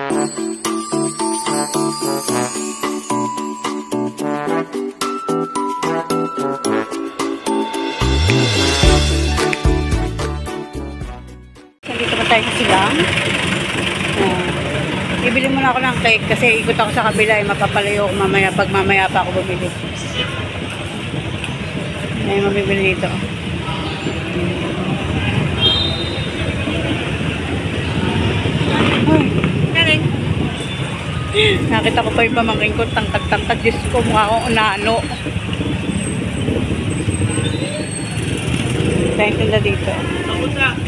Dito na tayo sa silang. Bibili muna ako ng cake kasi ikot ako sa kabila, mapapalayo ako mamaya pag mamaya pa ako bumili. May mabibili dito. Galing. Nakita ko pa yung pamangkin ko, tangkad-tangkad. Diyos ko, mukha akong unano. Tayo tinda dito.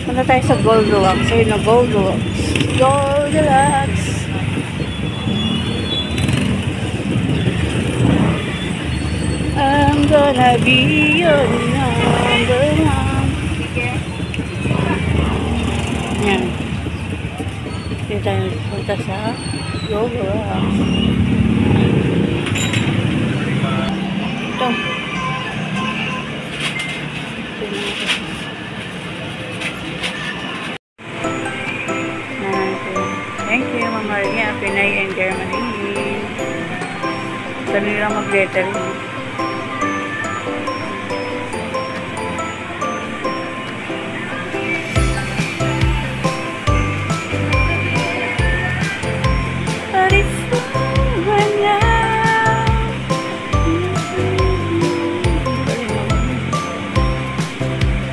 Punta tayo sa Goldilocks. Ayun na, Goldilocks. Goldilocks. I'm gonna be your number one. Yan. Dito tayo punta sa Goldilocks. Ito. Thank you, Mama Maria, Pinay and Germany. Ito nila mag-lettering.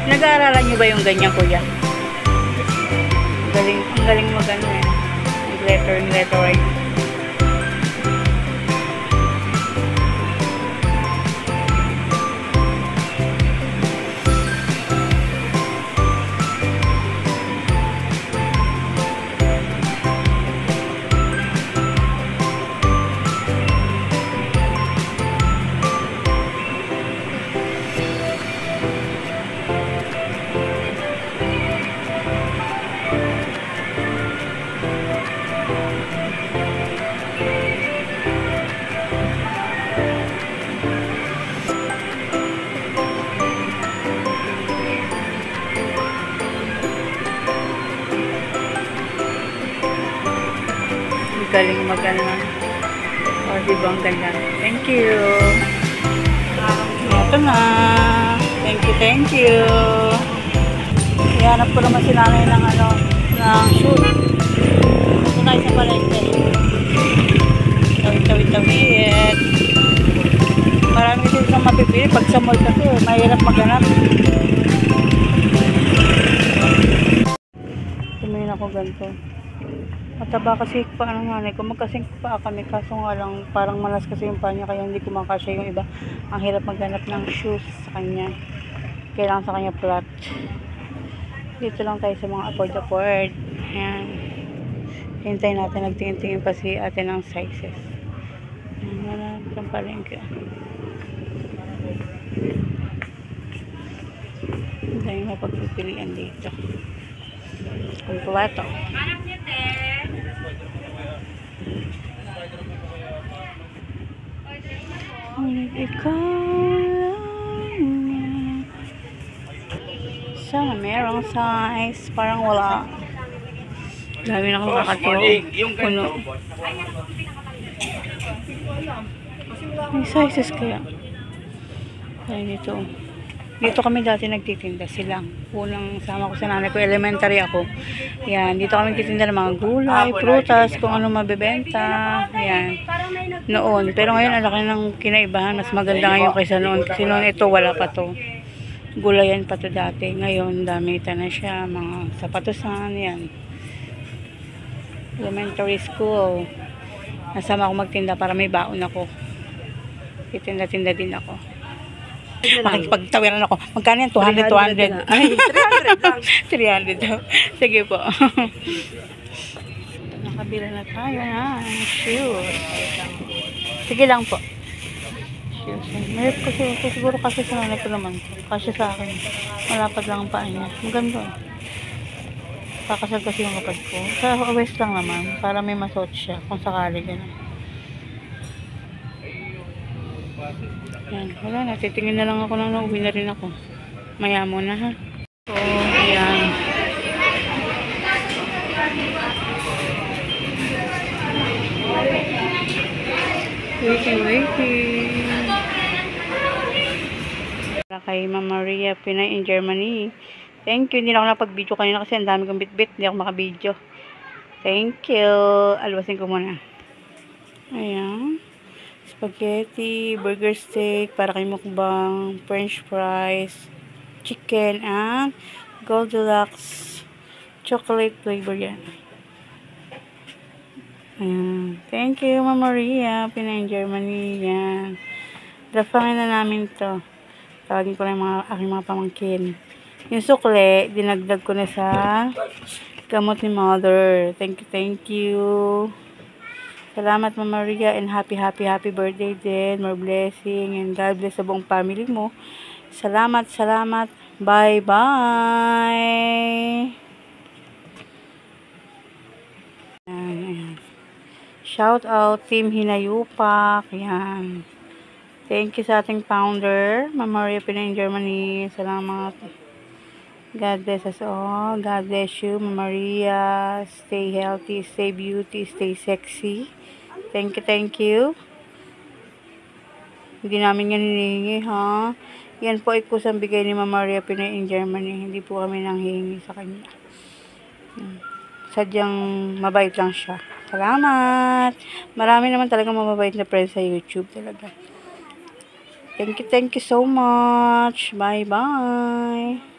Nag-aaralan nyo ba yung ganyan, kuya? Ang galing mo gano'n eh. Letter right. Galing magana. O, diba ang ganda? Thank you. Ito na. Thank you. Ihanap ko naman si nanay ng ng shoot. Ito tayo sa palengke. Tawid. Marami kasi isang mapipili. Pag sa mall kasi, mahirap maghanap. Tumayin ako ganito. Mataba kasi pa ang nanay ko. Magkasing pa kami. Kaso nga lang, parang malas kasi yung paa niya. Kaya hindi kumakasya yung iba. Ang hirap maghanap ng shoes sa kanya. Kailangan sa kanya flat. Dito lang tayo sa mga afford. Ayan. Hintayin natin. Nagtingin-tingin pa si ate ng sizes. Ayan. Wala itong palengke. Hintayin mo pagpipilian dito. Kompleto. Ikaw lang. Sana merong size. Parang wala. Dami na akong kakatulog. Puno. May sizes kaya. Kaya dito. Dito kami dati nagtitinda silang. Unang sama ko sa nanay ko, elementary ako. Yan, dito kami nagtitinda ng mga gulay, prutas, kung ano mabebenta. Yan. Noon. Pero ngayon, alaki ng kinaibahan. Mas maganda ngayon kaysa noon. Kasi noon ito, wala pa to. Gulayan pa to dati. Ngayon, damitan na siya. Mga sapatusan. Yan. Elementary school. Nasama ako magtinda para may baon ako. Titinda-tinda din ako. Makikipagtawiran ako. Magkano yan? 200. Ay, 300 lang. 300 daw. Sige po. Nakabila na tayo na. Shoes. Sige lang po. Shoes. Mayroon kasi, siguro kasi sa nanay ko naman. Kasi sa akin. Malapad lang ang paa niya. Maganda. Kakasal kasi yung kapad ko. Sa west lang naman. Para may masuot siya. Kung sakali gano'n. Yan, wala na. Titingin na lang ako nang nauwi na rin ako. Maya muna ha. So, ayan. Waiting. Para kay Ma'am Maria Pinay in Germany. Thank you. Hindi na ako napag-video kanina kasi ang dami kong bit-bit. Hindi ako maka-video. Thank you. Alwasin ko muna. Ayan. Spaghetti, burger steak, para kay mukbang, french fries, chicken, and Goldilocks chocolate flavor yan. Ayan. Thank you, Ma'am Maria Pinay in Germany. Yan. Drafangin na namin to. Tawagin ko na yung aking mga pamangkin. Yung sukle, dinagdag ko na sa gamot ni Mother. Thank you, thank you. Salamat, Ma'am Maria, and happy birthday din. More blessing, and God bless sa buong family mo. Salamat, salamat. Bye-bye. Ayan. Shout out, Team Hinayupak. Yan. Thank you sa ating founder, Ma'am Maria Pinay in Germany. Salamat. God bless us all. God bless you, Ma'am Maria. Stay healthy, stay beauty, stay sexy. Thank you, thank you. Hindi namin yan hinihingi, ha? Yan po ay kusang bigay ni Ma'am Maria Pinay in Germany. Hindi po kami nanghihingi sa kanya. Sadyang mabait lang siya. Salamat! Marami naman talaga mababait na friends sa YouTube talaga. Thank you so much. Bye-bye.